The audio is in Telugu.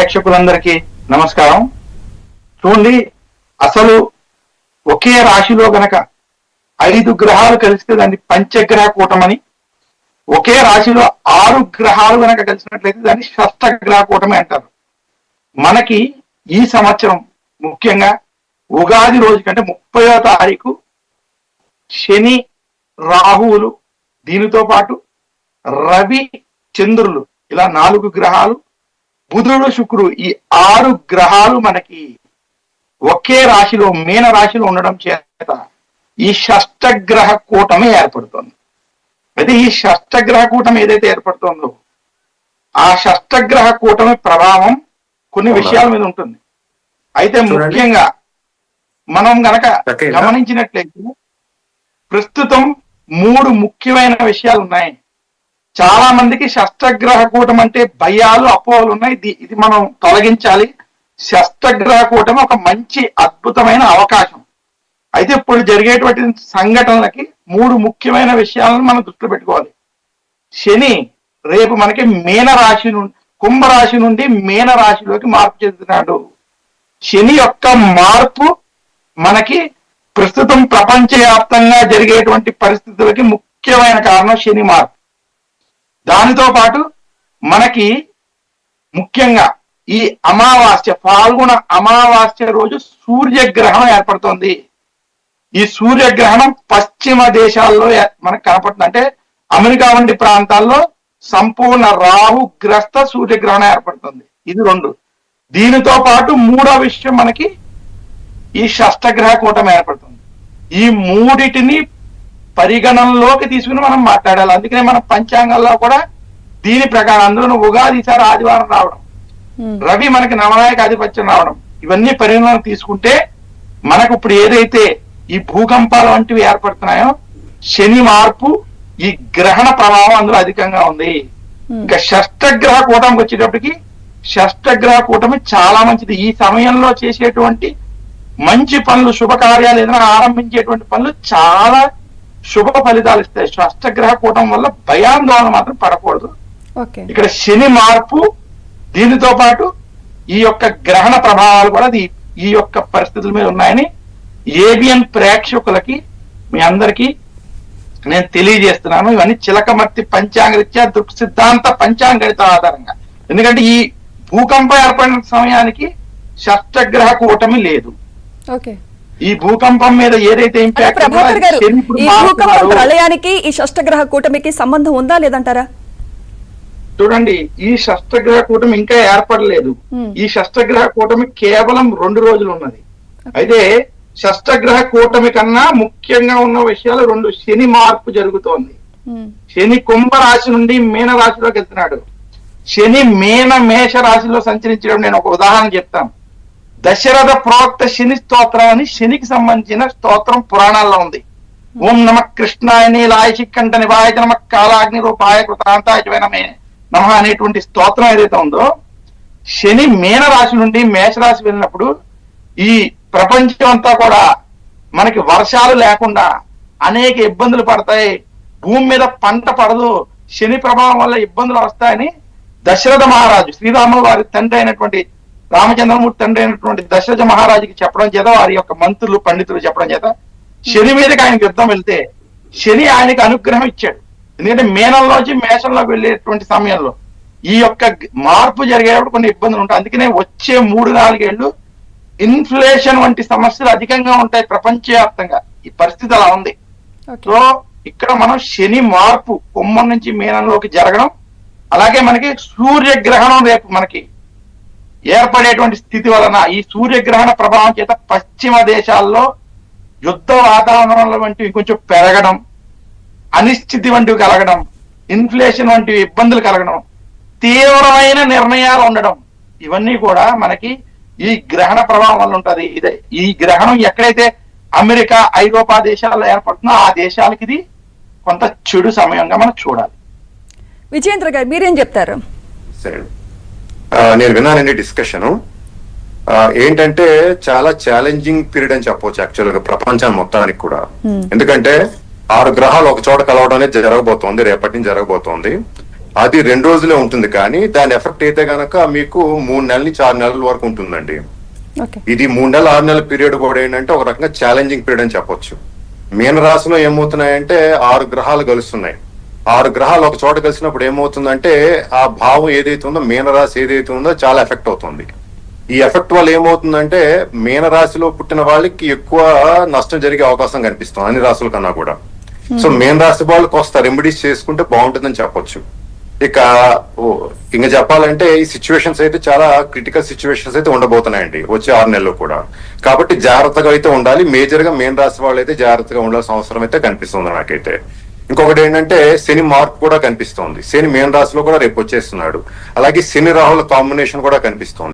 ప్రేక్షకులందరికీ నమస్కారం. చూడండి, అసలు ఒకే రాశిలో గనక 5 గ్రహాలు కలిస్తే దాన్ని పంచగ్రహ కూటమని, ఒకే రాశిలో 6 గ్రహాలు గనక కలిసినట్లయితే దాన్ని షష్టగ్రహ కూటమి అంటారు. మనకి ఈ సంవత్సరం ముఖ్యంగా ఉగాది రోజు కంటే 30వ తారీఖు శని రాహువులు, దీనితో పాటు రవి చంద్రులు, ఇలా 4 గ్రహాలు, బుధుడు శుక్రుడు, ఈ 6 గ్రహాలు మనకి ఒకే రాశిలో మీన రాశిలో ఉండడం చేత ఈ షష్టగ్రహ కూటమి ఏర్పడుతుంది. అయితే ఈ షష్టగ్రహ కూటమి ఏదైతే ఏర్పడుతుందో ఆ షష్టగ్రహ కూటమి ప్రభావం కొన్ని విషయాల మీద ఉంటుంది. అయితే ముఖ్యంగా మనం గనక గమనించినట్లయితే ప్రస్తుతం 3 ముఖ్యమైన విషయాలు ఉన్నాయి. చాలా మందికి షష్టగ్రహ కూటమి అంటే భయాలు, అపోహలు ఉన్నాయి. ఇది మనం తొలగించాలి. షష్టగ్రహ కూటమి ఒక మంచి అద్భుతమైన అవకాశం. అయితే ఇప్పుడు జరిగేటువంటి సంఘటనలకి 3 ముఖ్యమైన విషయాలను మనం దృష్టిలో పెట్టుకోవాలి. శని రేపు మనకి మీనరాశి నుండి కుంభరాశి నుండి మీనరాశిలోకి మార్పు చెందుతున్నాడు. శని యొక్క మార్పు మనకి ప్రస్తుతం ప్రపంచవ్యాప్తంగా జరిగేటువంటి పరిస్థితులకి ముఖ్యమైన కారణం శని మార్పు. దానితో పాటు మనకి ముఖ్యంగా ఈ అమావాస్య, పాల్గొన అమావాస్య రోజు సూర్యగ్రహణం ఏర్పడుతోంది. ఈ సూర్యగ్రహణం పశ్చిమ దేశాల్లో మనకు కనపడుతుంది. అంటే అమెరికా వంటి ప్రాంతాల్లో సంపూర్ణ రాహుగ్రస్త సూర్యగ్రహణం ఏర్పడుతుంది. ఇది 2. దీనితో పాటు 3వ విషయం మనకి ఈ షష్టగ్రహ కూటమి ఏర్పడుతుంది. ఈ 3టిని పరిగణనలోకి తీసుకుని మనం మాట్లాడాలి. అందుకనే మన పంచాంగాల్లో కూడా దీని ప్రకారం, అందులో ఉగాది సారి ఆదివారం రావడం, రవి మనకి నవనాయక ఆధిపత్యం రావడం, ఇవన్నీ పరిగణన తీసుకుంటే మనకు ఇప్పుడు ఏదైతే ఈ భూకంపాలు వంటివి ఏర్పడుతున్నాయో, శని మార్పు, ఈ గ్రహణ ప్రభావం అందులో అధికంగా ఉంది. ఇంకా షష్టగ్రహ కూటమికి వచ్చేటప్పటికి షష్టగ్రహ కూటమి చాలా మంచిది. ఈ సమయంలో చేసేటువంటి మంచి పనులు, శుభకార్యాలు, ఏదైనా ఆరంభించేటువంటి పనులు చాలా శుభ ఫలితాలు ఇస్తాయి. షష్టగ్రహ కూటమి వల్ల భయాందోళన మాత్రం పడకూడదు. ఇక్కడ శని మార్పు, దీనితో పాటు ఈ యొక్క గ్రహణ ప్రభావాలు కూడా ఈ యొక్క పరిస్థితుల మీద ఉన్నాయని ఏబిఎన్ ప్రేక్షకులకి మీ అందరికీ నేను తెలియజేస్తున్నాను. ఇవన్నీ చిలకమర్తి పంచాంగరీత్యా సిద్ధాంత పంచాంగణిత ఆధారంగా. ఎందుకంటే ఈ భూకంపం ఏర్పడిన సమయానికి షష్టగ్రహ కూటమి లేదు. ఈ భూకంపం మీద ఏదైతే ఇంపాక్ట్, ఈ భూకంప ప్రళయానికి ఈ షష్టగ్రహ కూటమికి సంబంధం ఉందా లేదంటారా? చూడండి, ఈ షష్టగ్రహ కూటమి ఇంకా ఏర్పడలేదు. ఈ షష్టగ్రహ కూటమి కేవలం 2 రోజులు ఉన్నది. అయితే షష్టగ్రహ కూటమి కన్నా ముఖ్యంగా ఉన్న విషయాలు 2. శని మార్పు జరుగుతోంది. శని కుంభరాశి నుండి మీన రాశిలోకి వెళ్తున్నాడు. శని మేష రాశిలో సంచరించడం, నేను ఒక ఉదాహరణ చెప్తాను. దశరథ ప్రోక్త శని స్తోత్రం అని శనికి సంబంధించిన స్తోత్రం పురాణాల్లో ఉంది. ఓం నమ కృష్ణాయ నీలాయ చిక్కంఠ నివాయ నమ కాలాగ్ని రూపాయ కృతాంతాయ నమ అనేటువంటి స్తోత్రం ఏదైతే ఉందో, శని మీన రాశి నుండి మేషరాశి వెళ్ళినప్పుడు ఈ ప్రపంచం అంతా కూడా మనకి వర్షాలు లేకుండా అనేక ఇబ్బందులు పడతాయి, భూమి మీద పంట పడదు, శని ప్రభావం వల్ల ఇబ్బందులు వస్తాయని దశరథ మహారాజు, శ్రీరాముల వారి తండ్రి అయినటువంటి రామచంద్రమూర్తి తండ్రి అయినటువంటి దశరథ మహారాజుకి చెప్పడం చేత, వారి యొక్క మంత్రులు పండితులు చెప్పడం చేత శని మీదకి ఆయనకి యుద్ధం వెళ్తే శని ఆయనకి అనుగ్రహం ఇచ్చాడు. ఎందుకంటే మీనంలోంచి మేషంలోకి వెళ్ళేటువంటి సమయంలో ఈ యొక్క మార్పు జరిగేటప్పుడు కొన్ని ఇబ్బందులు ఉంటాయి. అందుకనే వచ్చే 3-4 ఏళ్ళు ఇన్ఫ్లేషన్ వంటి సమస్యలు అధికంగా ఉంటాయి ప్రపంచవ్యాప్తంగా. ఈ పరిస్థితి అలా ఉంది. సో ఇక్కడ మనం శని మార్పు కుంభం నుంచి మీనంలోకి జరగడం, అలాగే మనకి సూర్యగ్రహణం రేపు మనకి ఏర్పడేటువంటి స్థితి వలన ఈ సూర్యగ్రహణ ప్రభావం చేత పశ్చిమ దేశాల్లో యుద్ధ వాతావరణం వంటివి కొంచెం పెరగడం, అనిశ్చితి వంటివి కలగడం, ఇన్ఫ్లేషన్ వంటివి ఇబ్బందులు కలగడం, తీవ్రమైన నిర్ణయాలు ఉండడం, ఇవన్నీ కూడా మనకి ఈ గ్రహణ ప్రభావం వల్ల ఉంటది. ఇదే ఈ గ్రహణం ఎక్కడైతే అమెరికా, ఐరోపా దేశాల్లో ఏర్పడుతుందో ఆ దేశాలకి ఇది కొంత చెడు సమయంగా మనం చూడాలి. విజయేంద్ర గారు మీరేం చెప్తారు? సరే, నేను విన్నానండి డిస్కషన్. ఏంటంటే చాలా ఛాలెంజింగ్ పీరియడ్ అని చెప్పవచ్చు యాక్చువల్గా ప్రపంచాన్ని మొత్తానికి కూడా. ఎందుకంటే 6 గ్రహాలు ఒక చోట కలవడం అనేది జరగబోతోంది, రేపటి నుంచి జరగబోతోంది. అది 2 రోజులే ఉంటుంది, కానీ దాని ఎఫెక్ట్ అయితే గనక మీకు 3 నెలల నుంచి 6 నెలల వరకు ఉంటుందండి. ఓకే. ఇది 3 నెలల 6 నెలల పీరియడ్ కూడా ఏంటంటే ఒక రకంగా ఛాలెంజింగ్ పీరియడ్ అని చెప్పొచ్చు. మీన రాశిలో ఏమవుతున్నాయంటే 6 గ్రహాలు కలుస్తున్నాయి. 6 గ్రహాలు ఒక చోట కలిసినప్పుడు ఏమవుతుందంటే ఆ భావం ఏదైతే ఉందో, మీన రాశి ఏదైతే ఉందో చాలా ఎఫెక్ట్ అవుతుంది. ఈ ఎఫెక్ట్ వల్ల ఏమవుతుందంటే మీన రాశిలో పుట్టిన వాళ్ళకి ఎక్కువ నష్టం జరిగే అవకాశం కనిపిస్తుంది అన్ని రాశుల కన్నా కూడా. సో మీన రాశి వాళ్ళు కొంత రెమెడీస్ చేసుకుంటే బాగుంటుందని చెప్పొచ్చు. ఇక ఇంకా చెప్పాలంటే ఈ సిచ్యువేషన్స్ అయితే చాలా క్రిటికల్ సిచ్యువేషన్స్ అయితే ఉండబోతున్నాయండి వచ్చే 6 నెలలు కూడా. కాబట్టి జాగ్రత్తగా అయితే ఉండాలి. మేజర్ గా మీన రాశి వాళ్ళు అయితే జాగ్రత్తగా ఉండాల్సిన అవసరం అయితే కనిపిస్తుంది నాకైతే. ఇంకొకటి ఏంటంటే శని మార్పు కూడా కనిపిస్తోంది. శని మీన రాశిలో కూడా రేపు వచ్చేస్తున్నాడు. అలాగే శని రాహుల కాంబినేషన్ కూడా కనిపిస్తోంది.